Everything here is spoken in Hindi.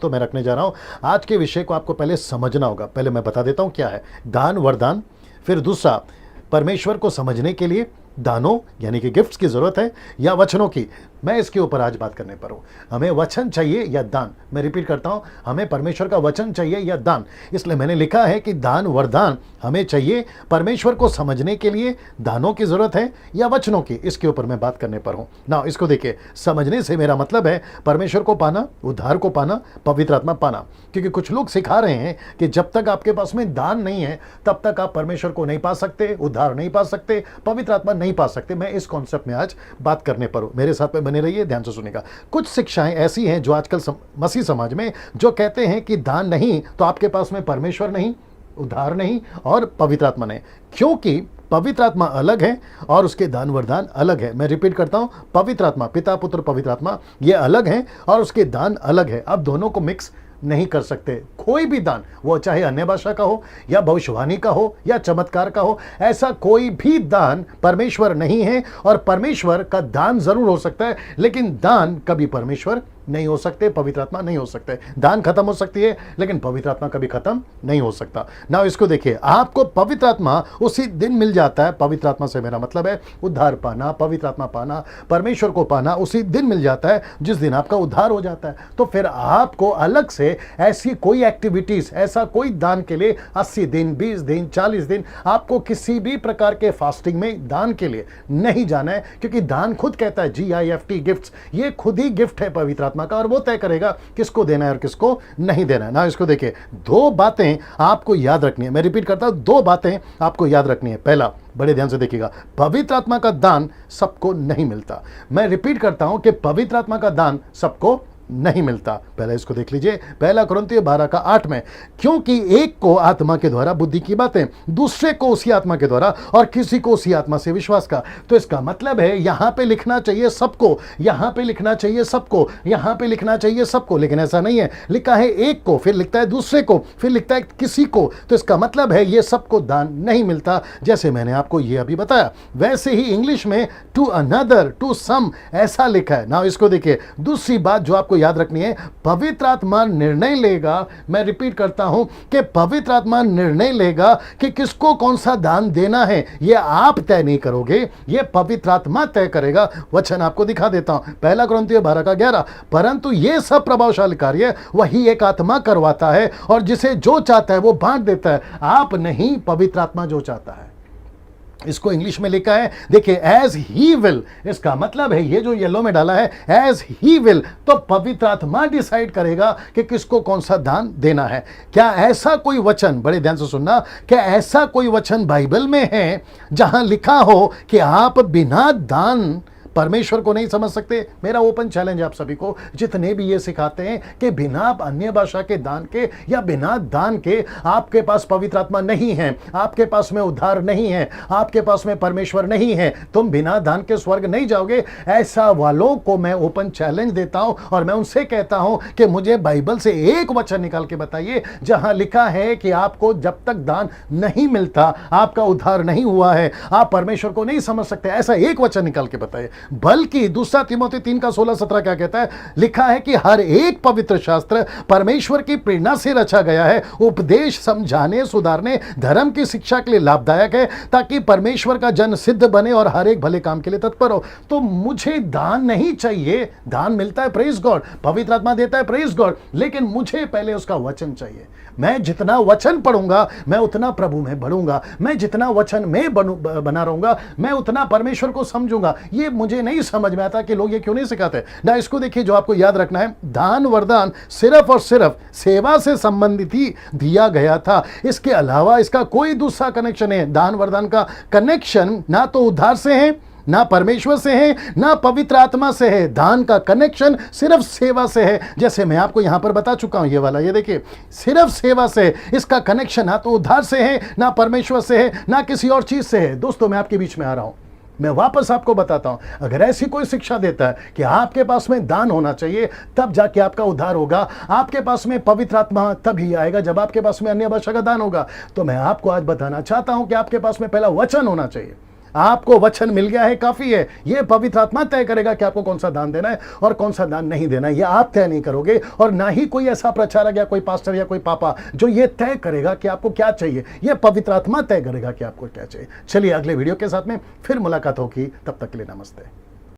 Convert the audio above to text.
तो मैं रखने जा रहा हूं आज के विषय को। आपको पहले समझना होगा। पहले मैं बता देता हूं क्या है दान वरदान। फिर दूसरा, परमेश्वर को समझने के लिए दानों यानी कि गिफ्ट्स की जरूरत है या वचनों की। मैं इसके ऊपर आज बात करने पर हूं। हमें वचन चाहिए या दान। मैं रिपीट करता हूं, हमें परमेश्वर का वचन चाहिए या दान। इसलिए मैंने लिखा है कि दान वरदान हमें चाहिए। परमेश्वर को समझने के लिए दानों की जरूरत है या वचनों की, इसके ऊपर मैं बात करने पर हूं ना। इसको देखिए, समझने से मेरा मतलब है परमेश्वर को पाना, उद्धार को पाना, पवित्र आत्मा पाना। क्योंकि कुछ लोग सिखा रहे हैं कि जब तक आपके पास में दान नहीं है तब तक आप परमेश्वर को नहीं पा सकते, उद्धार नहीं पा सकते, पवित्र आत्मा नहीं पा सकते। मैं इस कॉन्सेप्ट में आज बात करने पर हूं। मेरे साथ में बने रहिए, ध्यान से सुनिएगा। कुछ शिक्षाएं ऐसी हैं जो आजकल मसीह समाज में जो कहते हैं कि दान नहीं तो आपके पास में परमेश्वर नहीं, उद्धार नहीं और पवित्र आत्मा नहीं। क्योंकि पवित्र आत्मा अलग है और उसके दान वरदान अलग है। मैं रिपीट करता हूं, पवित्र आत्मा, पिता पुत्र पवित्र आत्मा, ये अलग है और उसके दान अलग है। आप दोनों को मिक्स नहीं कर सकते। कोई भी दान, वो चाहे अन्य भाषा का हो या भविष्यवाणी का हो या चमत्कार का हो, ऐसा कोई भी दान परमेश्वर नहीं है। और परमेश्वर का दान जरूर हो सकता है, लेकिन दान कभी परमेश्वर नहीं हो सकते, पवित्र आत्मा नहीं हो सकते। दान खत्म हो सकती है लेकिन पवित्र आत्मा कभी खत्म नहीं हो सकता ना। इसको देखिए, आपको पवित्र आत्मा उसी दिन मिल जाता है। पवित्र आत्मा से मेरा मतलब है उद्धार पाना, पवित्र आत्मा पाना, परमेश्वर को पाना उसी दिन मिल जाता है जिस दिन आपका उद्धार हो जाता है। तो फिर आपको अलग से ऐसी कोई एक्टिविटीज, ऐसा कोई दान के लिए 80 दिन, 20 दिन, 40 दिन आपको किसी भी प्रकार के फास्टिंग में दान के लिए नहीं जाना है। क्योंकि दान खुद कहता है GIFT, गिफ्ट्स, ये खुद ही गिफ्ट है पवित्र आत्मा का और वो तय करेगा किसको देना है और किसको नहीं देना है ना। इसको देखिए, दो बातें आपको याद रखनी है। मैं रिपीट करता हूं, दो बातें आपको याद रखनी है। पहला, बड़े ध्यान से देखिएगा, पवित्र आत्मा का दान सबको नहीं मिलता। मैं रिपीट करता हूं कि पवित्र आत्मा का दान सबको नहीं मिलता। पहले इसको देख लीजिए, पहला कुरिन्थियों 12:8 में, क्योंकि एक को आत्मा के द्वारा बुद्धि की बातें, दूसरे को उसी आत्मा के द्वारा और किसी को उसी आत्मा से विश्वास का। तो इसका मतलब है यहां पे लिखना चाहिए सबको, यहां पे लिखना चाहिए सबको, यहां पे लिखना चाहिए सबको, लेकिन ऐसा नहीं है। लिखा है एक को, फिर लिखता है दूसरे को, फिर लिखता है किसी को। तो इसका मतलब है ये सबको दान नहीं मिलता। जैसे मैंने आपको ये अभी बताया, वैसे ही इंग्लिश में टू अनदर, टू सम ऐसा लिखा है ना। इसको देखिए, दूसरी बात जो आपको याद रखनी है, पवित्र आत्मा निर्णय लेगा। मैं रिपीट करता हूं कि पवित्र आत्मा निर्णय लेगा कि किसको कौन सा दान देना है। यह आप तय नहीं करोगे, यह पवित्र आत्मा तय करेगा। वचन आपको दिखा देता हूं, पहला कुरिन्थियों 12:11, परंतु यह सब प्रभावशाली कार्य वही एक आत्मा करवाता है और जिसे जो चाहता है वो बांट देता है। आप नहीं, पवित्र आत्मा जो चाहता है। इसको इंग्लिश में लिखा है, देखिए, एज ही विल। इसका मतलब है ये जो येलो में डाला है, एज ही विल, तो पवित्र आत्मा डिसाइड करेगा कि किसको कौन सा दान देना है। क्या ऐसा कोई वचन, बड़े ध्यान से सुनना, क्या ऐसा कोई वचन बाइबल में है जहां लिखा हो कि आप बिना दान परमेश्वर को नहीं समझ सकते? मेरा ओपन चैलेंज आप सभी को, जितने भी ये सिखाते हैं कि बिना अन्य भाषा के दान के या बिना दान के आपके पास पवित्र आत्मा नहीं है, आपके पास में उद्धार नहीं है, आपके पास में परमेश्वर नहीं है, तुम बिना दान के स्वर्ग नहीं जाओगे, ऐसा वालों को मैं ओपन चैलेंज देता हूं और मैं उनसे कहता हूं कि मुझे बाइबल से एक वचन निकाल के बताइए जहां लिखा है कि आपको जब तक दान नहीं मिलता, आपका उद्धार नहीं हुआ है, आप परमेश्वर को नहीं समझ सकते। ऐसा एक वचन निकाल के बताइए। बल्कि दूसरा तीमुथियुस 3:16-17 क्या कहता है? लिखा है कि हर एक पवित्र शास्त्र परमेश्वर की प्रेरणा से रचा गया है, उपदेश, समझाने, सुधारने, धर्म की शिक्षा के लिए लाभदायक है, ताकि परमेश्वर का जन सिद्ध बने और हर एक भले काम के लिए तत्पर हो। तो मुझे दान नहीं चाहिए, दान मिलता है, प्रेज गॉड, पवित्र आत्मा देता है, प्रेज गॉड, लेकिन मुझे पहले उसका वचन चाहिए। मैं जितना वचन पढ़ूंगा मैं उतना प्रभु में बढ़ूंगा, मैं जितना वचन में बना रहूंगा मैं उतना परमेश्वर को समझूंगा। ये मुझे नहीं समझ में आता कि लोग ये क्यों नहीं सिखाते ना। इसको देखिए, जो आपको याद रखना है, दान वरदान सिर्फ और सिर्फ सेवा से संबंधित ही दिया गया था। इसके अलावा इसका कोई दूसरा कनेक्शन है। दान वरदान का कनेक्शन ना तो उद्धार से है, ना परमेश्वर से है, ना पवित्र आत्मा से है। दान का कनेक्शन सिर्फ सेवा से है, जैसे मैं आपको यहां पर बता चुका हूं। ये वाला, ये देखिए, सिर्फ सेवा से है। इसका कनेक्शन ना तो उद्धार से है, ना परमेश्वर से है, ना किसी और चीज से है। दोस्तों, मैं आपके बीच में आ रहा हूं, मैं वापस आपको बताता हूं, अगर ऐसी कोई शिक्षा देता है कि आपके पास में दान होना चाहिए तब जाके आपका उद्धार होगा, आपके पास में पवित्र आत्मा तभी आएगा जब आपके पास में अन्य भाषा का दान होगा, तो मैं आपको आज बताना चाहता हूं कि आपके पास में पहला वचन होना चाहिए। आपको वचन मिल गया है, काफी है। ये पवित्र आत्मा तय करेगा कि आपको कौन सा दान देना है और कौन सा दान नहीं देना है। ये आप तय नहीं करोगे, और ना ही कोई ऐसा प्रचारक या कोई पास्टर या कोई पापा जो ये तय करेगा कि आपको क्या चाहिए। ये पवित्र आत्मा तय करेगा कि आपको क्या चाहिए। चलिए अगले वीडियो के साथ में फिर मुलाकात होगी, तब तक के लिए नमस्ते।